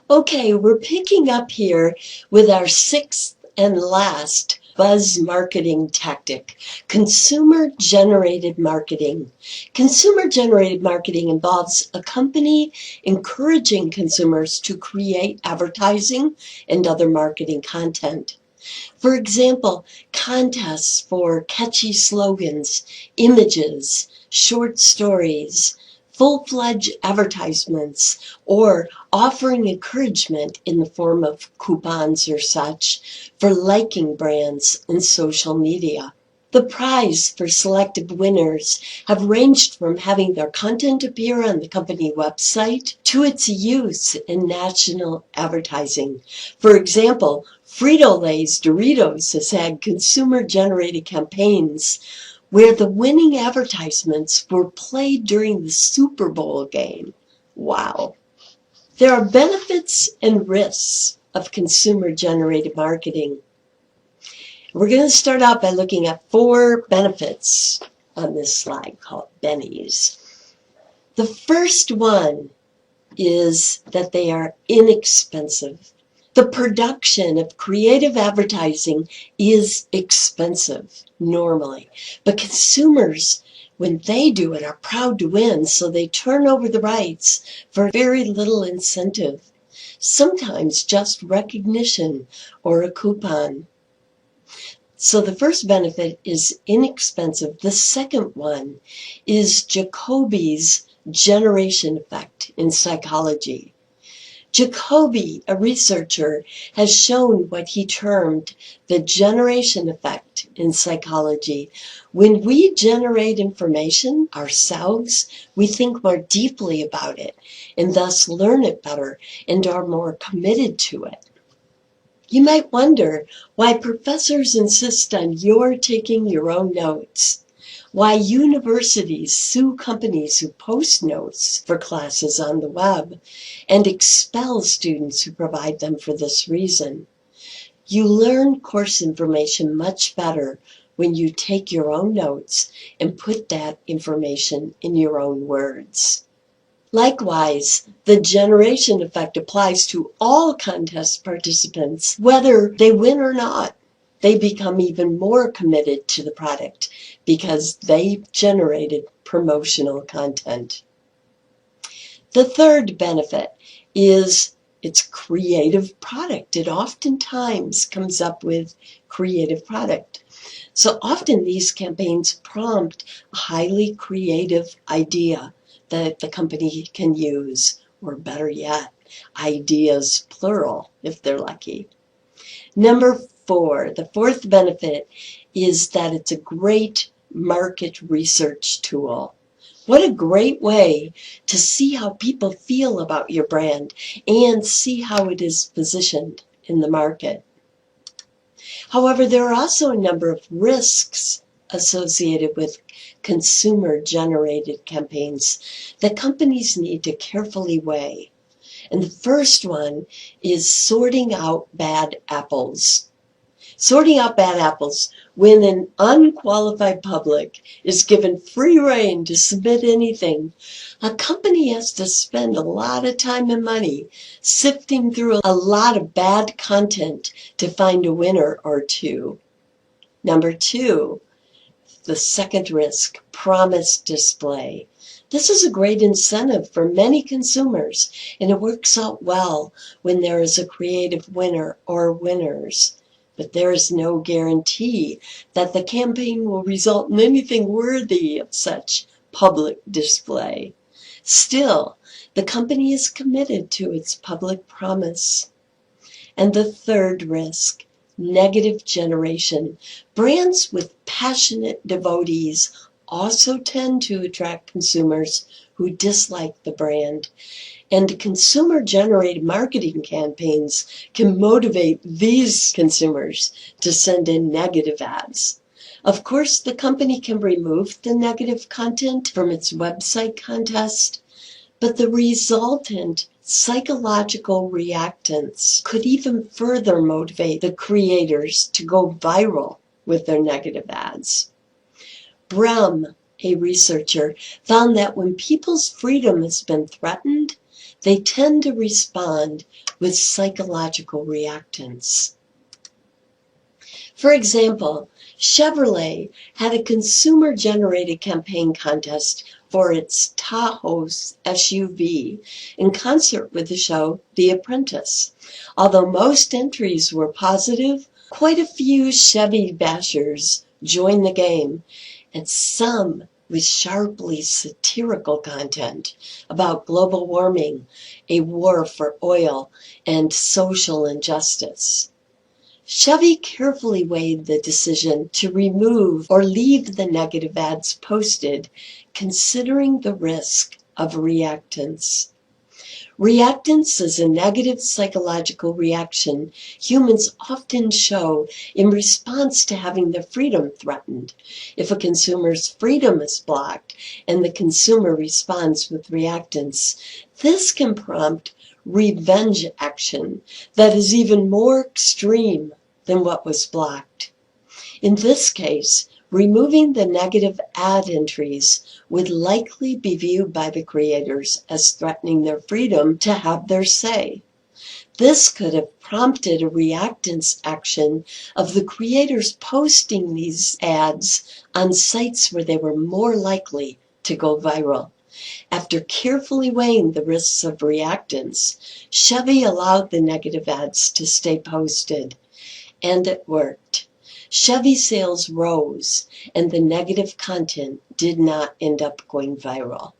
Okay, we're picking up here with our sixth and last buzz marketing tactic, consumer-generated marketing. Consumer-generated marketing involves a company encouraging consumers to create advertising and other marketing content. For example, contests for catchy slogans, images, short stories, full-fledged advertisements, or offering encouragement in the form of coupons or such for liking brands in social media. The prize for selected winners have ranged from having their content appear on the company website to its use in national advertising. For example, Frito-Lay's Doritos has had consumer-generated campaigns where the winning advertisements were played during the Super Bowl game. Wow. There are benefits and risks of consumer-generated marketing. We're going to start out by looking at 4 benefits on this slide called bennies. The first one is that they are inexpensive. The production of creative advertising is expensive normally, but consumers, when they do it, are proud to win, so they turn over the rights for very little incentive, sometimes just recognition or a coupon. So the first benefit is inexpensive. The second one is Jacoby's generation effect in psychology. Jacoby, a researcher, has shown what he termed the generation effect in psychology. When we generate information ourselves, we think more deeply about it and thus learn it better and are more committed to it. You might wonder why professors insist on your taking your own notes, why universities sue companies who post notes for classes on the web and expel students who provide them for this reason. You learn course information much better when you take your own notes and put that information in your own words. Likewise, the generation effect applies to all contest participants, whether they win or not. They become even more committed to the product because they generated promotional content. The third benefit is its creative product. It oftentimes comes up with creative product. So often these campaigns prompt a highly creative idea that the company can use, or better yet, ideas plural if they're lucky. Number 4, the fourth benefit is that it's a great market research tool. What a great way to see how people feel about your brand and see how it is positioned in the market. However, there are also a number of risks associated with consumer-generated campaigns that companies need to carefully weigh. And the first one is sorting out bad apples. Sorting out bad apples when an unqualified public is given free rein to submit anything. A company has to spend a lot of time and money sifting through a lot of bad content to find a winner or two. Number 2, the second risk, promise display. This is a great incentive for many consumers, and it works out well when there is a creative winner or winners. But there is no guarantee that the campaign will result in anything worthy of such public display. Still, the company is committed to its public promise. And the third risk, negative generation. Brands with passionate devotees also tend to attract consumers who dislike the brand. And consumer-generated marketing campaigns can motivate these consumers to send in negative ads. Of course, the company can remove the negative content from its website contest, but the resultant psychological reactance could even further motivate the creators to go viral with their negative ads. Brehm, a researcher, found that when people's freedom has been threatened, they tend to respond with psychological reactance. For example, Chevrolet had a consumer-generated campaign contest for its Tahoe SUV in concert with the show The Apprentice. Although most entries were positive, quite a few Chevy bashers joined the game, and some with sharply satirical content about global warming, a war for oil, and social injustice. Chevy carefully weighed the decision to remove or leave the negative ads posted, considering the risk of reactance. Reactance is a negative psychological reaction humans often show in response to having their freedom threatened. If a consumer's freedom is blocked and the consumer responds with reactance, this can prompt revenge action that is even more extreme than what was blocked. In this case, removing the negative ad entries would likely be viewed by the creators as threatening their freedom to have their say. This could have prompted a reactance action of the creators posting these ads on sites where they were more likely to go viral. After carefully weighing the risks of reactance, Chevy allowed the negative ads to stay posted. And it worked. Chevy sales rose, and the negative content did not end up going viral.